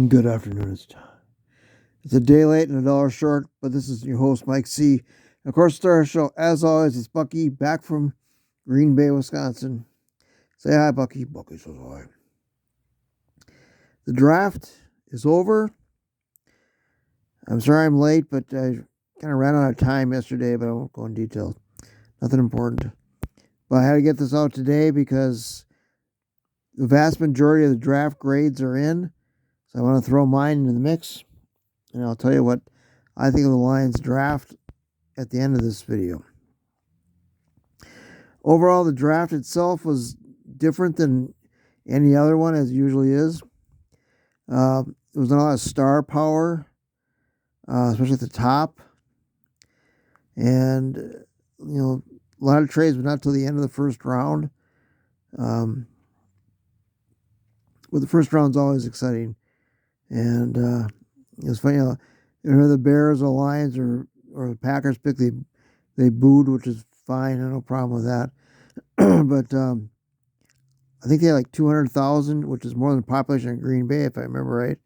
Good afternoon. It's a day late and a dollar short, but this is your host, Mike C. Of course, start our show. As always, it's Bucky back from Green Bay, Wisconsin. Say hi, Bucky. Bucky says hi. The draft is over. I'm sorry I'm late, but I kind of ran out of time yesterday, but I won't go in detail. Nothing important. But I had to get this out today because the vast majority of the draft grades are in. So I want to throw mine into the mix. And I'll tell you what I think of the Lions draft at the end of this video. Overall, the draft itself was different than any other one, as it usually is. There was not a lot of star power, especially at the top. And, a lot of trades, but not till the end of the first round. But the first round's always exciting. And it was funny, the Bears or Lions or the Packers pick, they booed, which is fine. I have no problem with that. But I think they had like 200,000, which is more than the population of Green Bay, if I remember right.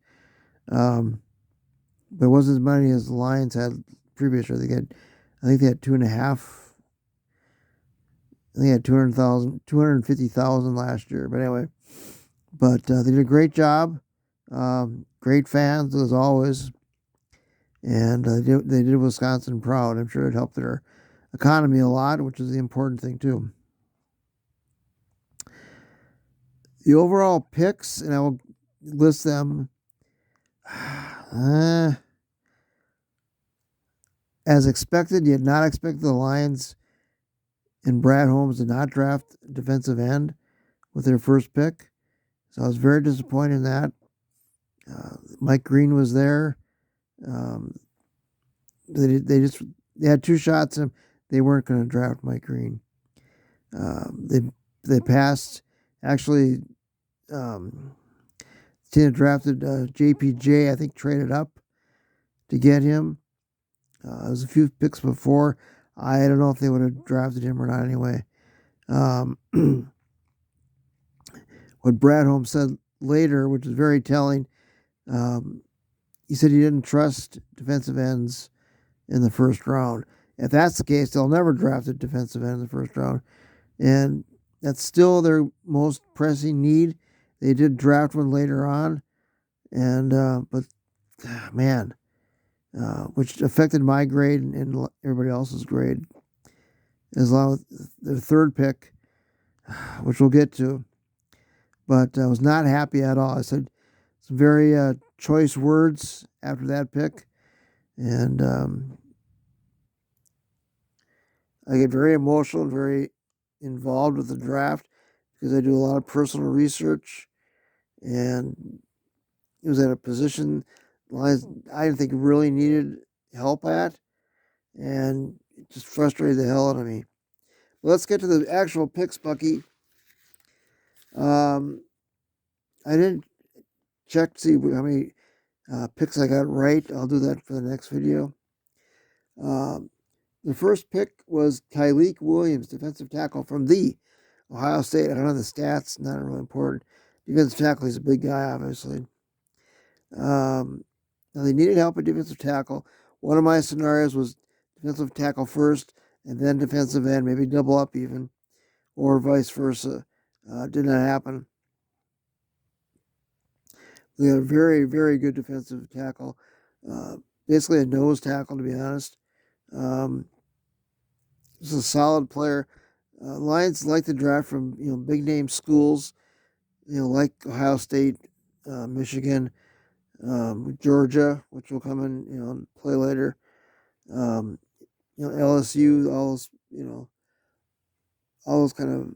But it wasn't as many as the Lions had previous year. I think they had 2.5. I think they had 250,000 last year. But anyway, they did a great job. Great fans as always, and they did Wisconsin proud. I'm sure it helped their economy a lot, which is the important thing too. The overall picks, and I will list them as expected. You had not expected the Lions and Brad Holmes to not draft defensive end with their first pick, so I was very disappointed in that. Mike Green was there. They had two shots and they weren't going to draft Mike Green. They passed. Actually, team drafted JPJ. I think traded up to get him. There was a few picks before. I don't know if they would have drafted him or not. Anyway, what Brad Holmes said later, which is very telling. He said he didn't trust defensive ends in the first round. If that's the case, they'll never draft a defensive end in the first round. And that's still their most pressing need. They did draft one later on. Which affected my grade and everybody else's grade. As long as the third pick, which we'll get to. But I was not happy at all. I said some very choice words after that pick. And I get very emotional and very involved with the draft because I do a lot of personal research. And it was at a position I didn't think really needed help at. And it just frustrated the hell out of me. But let's get to the actual picks, Bucky. I didn't check to see how many picks I got right. I'll do that for the next video. The first pick was Tyleik Williams, defensive tackle from the Ohio State. I don't know the stats, not really important. Defensive tackle, he's a big guy, obviously. Now they needed help at defensive tackle. One of my scenarios was defensive tackle first and then defensive end, maybe double up even, or vice versa. Did not happen. They got a very, very good defensive tackle. Basically a nose tackle, to be honest. Just a solid player. Lions like to draft from big name schools, like Ohio State, Michigan, Georgia, which will come in play later. LSU, all those kind of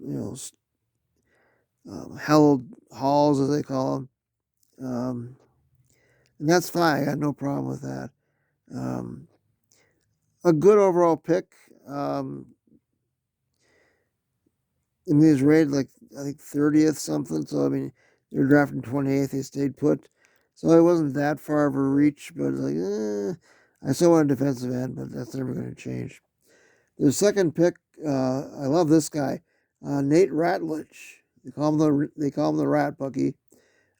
hallowed halls, as they call them. And that's fine. I got no problem with that. A good overall pick. He was rated I think 30th something. So they were drafting 28th. They stayed put. So it wasn't that far of a reach, but I still want a defensive end, but that's never going to change. The second pick, I love this guy, Nate Ratledge. They call him the Rat Bucky.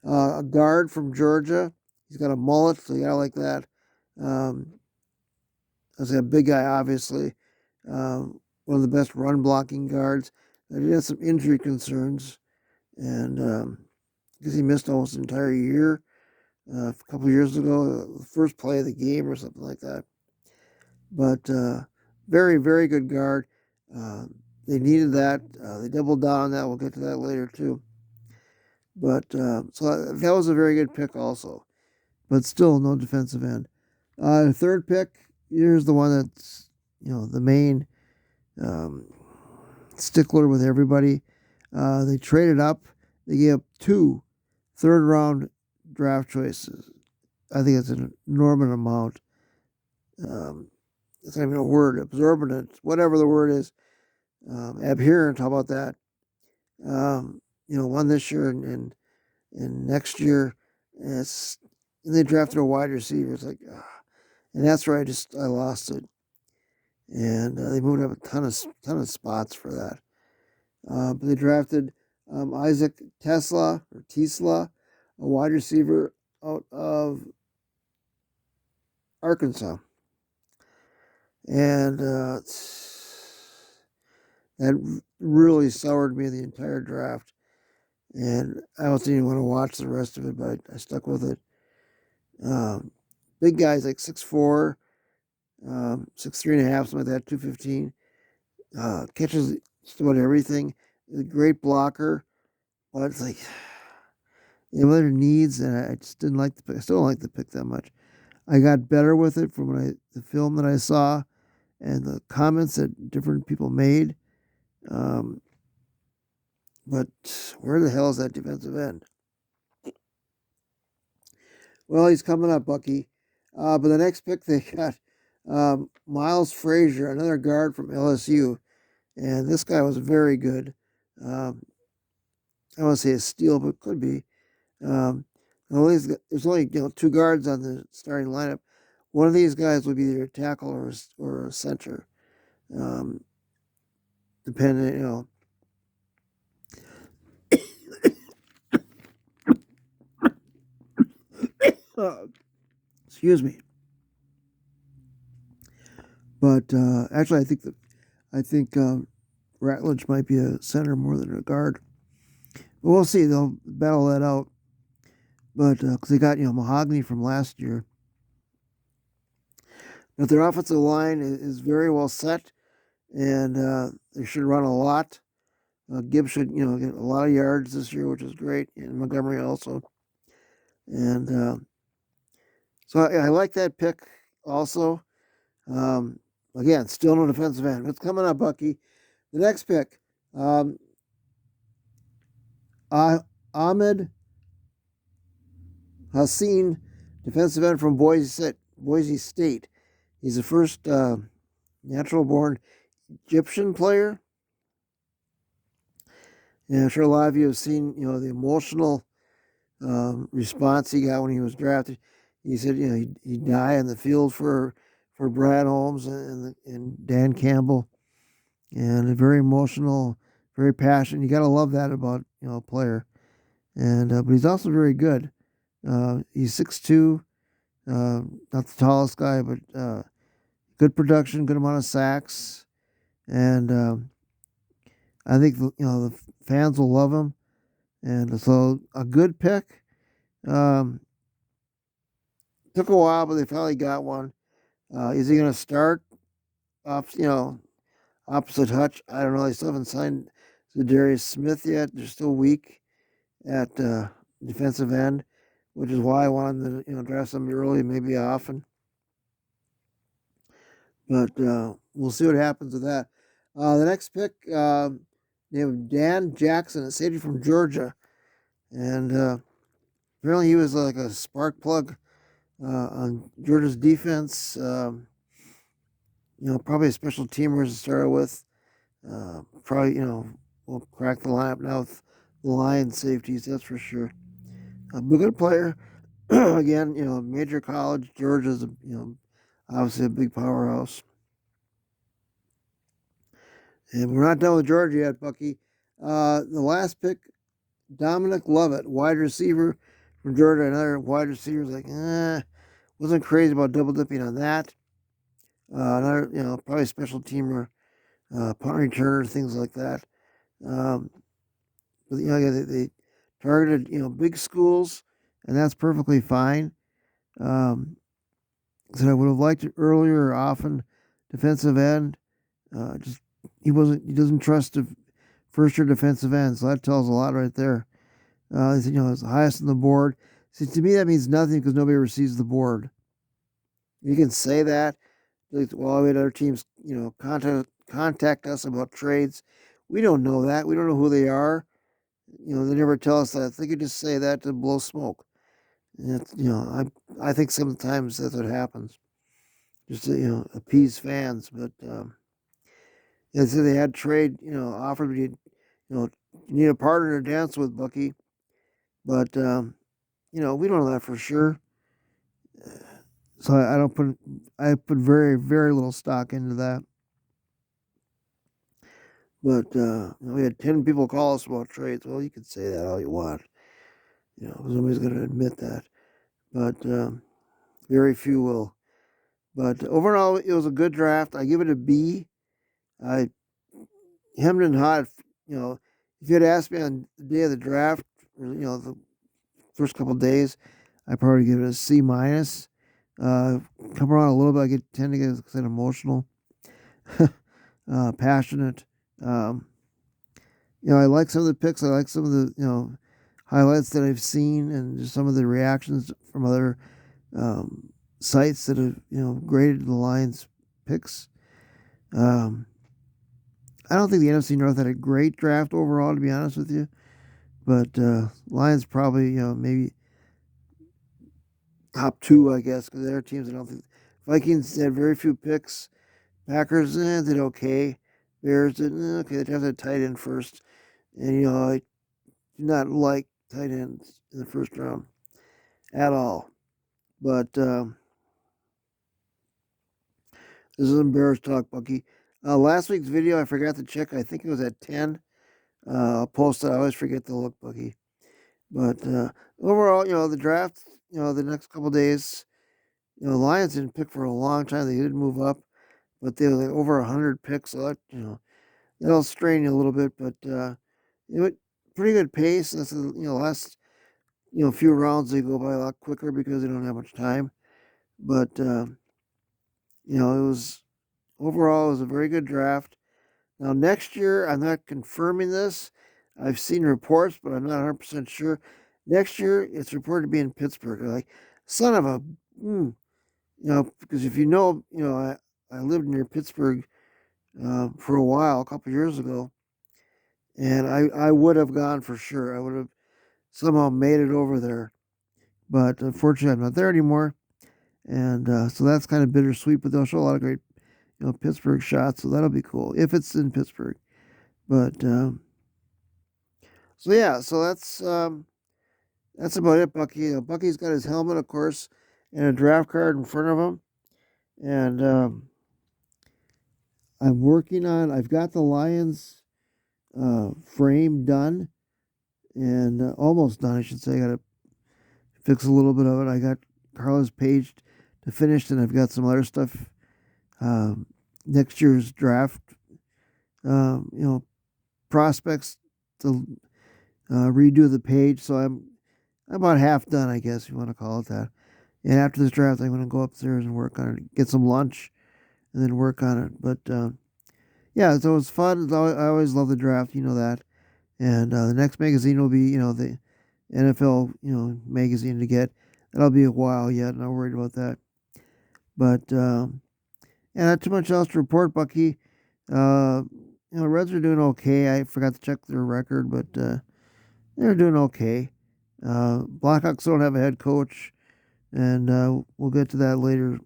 A guard from Georgia. He's got a mullet, so you gotta like that. Um, as a big guy, obviously. One of the best run blocking guards. He had some injury concerns, and because he missed almost an entire year a couple of years ago, the first play of the game or something like that. But very, very good guard. Uh, they needed that. They doubled down on that. We'll get to that later too. But so that was a very good pick also. But still, no defensive end. Third pick. Here's the one that's the main um, stickler with everybody. They traded up. They gave up 2 third-round draft choices. I think it's an enormous amount. It's not even a word. Absorbent, whatever the word is. Abhorrent. How about that? One this year and next year. And they drafted a wide receiver. It's like, and that's where I lost it. And they moved up a ton of spots for that. But they drafted Isaac Tesla, a wide receiver out of Arkansas. And that really soured me the entire draft. And I don't even want to watch the rest of it, but I stuck with it. Big guys like 6'4", 6'3.5", something like that, 215. Catches just about everything. He's a great blocker. But it's like, other needs, and I just didn't like the pick. I still don't like the pick that much. I got better with it from the film that I saw and the comments that different people made. But where the hell is that defensive end? Well, he's coming up, Bucky. But the next pick they got Miles Frazier, another guard from LSU, and this guy was very good. I don't want to say a steal, but could be. There's only 2 guards on the starting lineup. One of these guys would be either a tackle or a center, depending. Excuse me. But actually, I think Ratledge might be a center more than a guard. But we'll see. They'll battle that out. But because they got Mahogany from last year. But their offensive line is very well set, and they should run a lot. Gibbs should get a lot of yards this year, which is great, and Montgomery also. And so I like that pick also. Again, still no defensive end. What's coming up, Bucky? The next pick, Ahmed Hassan, defensive end from Boise State. He's the first natural-born Egyptian player. And I'm sure a lot of you have seen, the emotional response he got when he was drafted. He said, he'd die in the field for Brad Holmes and Dan Campbell, and very emotional, very passionate. You got to love that about a player, and but he's also very good. He's 6'2", not the tallest guy, but good production, good amount of sacks, and I think the fans will love him, and so a good pick. Took a while, but they finally got one. Is he going to start off, opposite Hutch? I don't know. They still haven't signed Darius Smith yet. They're still weak at defensive end, which is why I wanted to, draft somebody early, maybe often. But we'll see what happens with that. The next pick, named Dan Jackson, a safety from Georgia, and apparently he was like a spark plug on Georgia's defense. Probably a special teamer to start with. Probably, will crack the lineup now with the Lions safeties, that's for sure. A good player. Again, major college. Georgia's, obviously a big powerhouse. And we're not done with Georgia yet, Bucky. The last pick, Dominic Lovett, wide receiver from Georgia, another wide receiver, was like, wasn't crazy about double dipping on that. Another, probably special teamer, punt returner, things like that. Um, but they targeted big schools, and that's perfectly fine. So I would have liked it earlier or often. Defensive end, just he doesn't trust the first year defensive end, so that tells a lot right there. It's the highest on the board. See, to me that means nothing because nobody receives the board. You can say that. Like, well, we had other teams, contact us about trades. We don't know that. We don't know who they are. They never tell us that. They could just say that to blow smoke. And I think sometimes that's what happens, just to appease fans. But they said they had trade, offered me, you need a partner to dance with, Bucky. But we don't know that for sure. So I put very, very little stock into that. But we had 10 people call us about trades. Well, you can say that all you want, because nobody's going to admit that. But very few will. But overall, it was a good draft. I give it a B. I hemmed and hawed. If you had asked me on the day of the draft, or, the first couple of days, I'd probably give it a C minus. Come around a little bit, tend to get emotional, passionate. I like some of the picks. I like some of the highlights that I've seen, and just some of the reactions from other sites that have graded the Lions picks. I don't think the NFC North had a great draft overall, to be honest with you. But Lions probably, maybe top two, I guess, because there are teams I don't think. Vikings had very few picks. Packers did okay. Bears did okay. They have to tight end first, and I do not like tight ends in the first round at all. But this is embarrassed talk, Bucky. Last week's video, I forgot to check. I think it was at 10. I'll post it. I always forget to look, Bucky. But overall, the draft, the next couple days, the Lions didn't pick for a long time. They did move up, but they were like over 100 picks. So that, that'll strain you a little bit. But pretty good pace. That's last few rounds they go by a lot quicker because they don't have much time. But it was overall it was a very good draft. Now next year, I'm not confirming this. I've seen reports, but I'm not 100% sure. Next year, it's reported to be in Pittsburgh. Like, son of a, because if I lived near Pittsburgh for a while, a couple years ago, and I would have gone for sure. I would have somehow made it over there, but unfortunately, I'm not there anymore, and so that's kind of bittersweet. But they'll show a lot of great, Pittsburgh shots, so that'll be cool if it's in Pittsburgh. But so yeah, so that's about it, Bucky. Bucky's got his helmet, of course, and a draft card in front of him, and I've got the Lions frame done, and almost done, I should say. I got to fix a little bit of it. I got Carlos Page to finish, and I've got some other stuff. Next year's draft, prospects to redo the page. So I'm about half done, I guess, if you want to call it that. And after this draft, I'm going to go upstairs and work on it, get some lunch, and then work on it. But yeah, so it's fun. I always love the draft, you know that. And the next magazine will be, the NFL, magazine to get. That'll be a while yet. Not worried about that. But yeah, not too much else to report, Bucky. Reds are doing okay. I forgot to check their record, but they're doing okay. Blackhawks don't have a head coach, and we'll get to that later.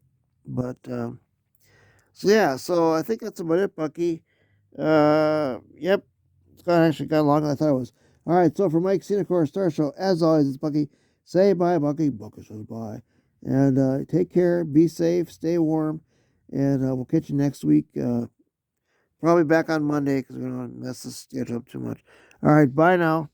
But so yeah, so I think that's about it, Bucky. Yep, it's actually got longer than I thought it was. All right, so for Mike Sinacor Star Show, as always, it's Bucky. Say bye, Bucky. Bucky says bye, and take care, be safe, stay warm, and we'll catch you next week. Probably back on Monday because we don't want to mess the schedule up too much. All right, bye now.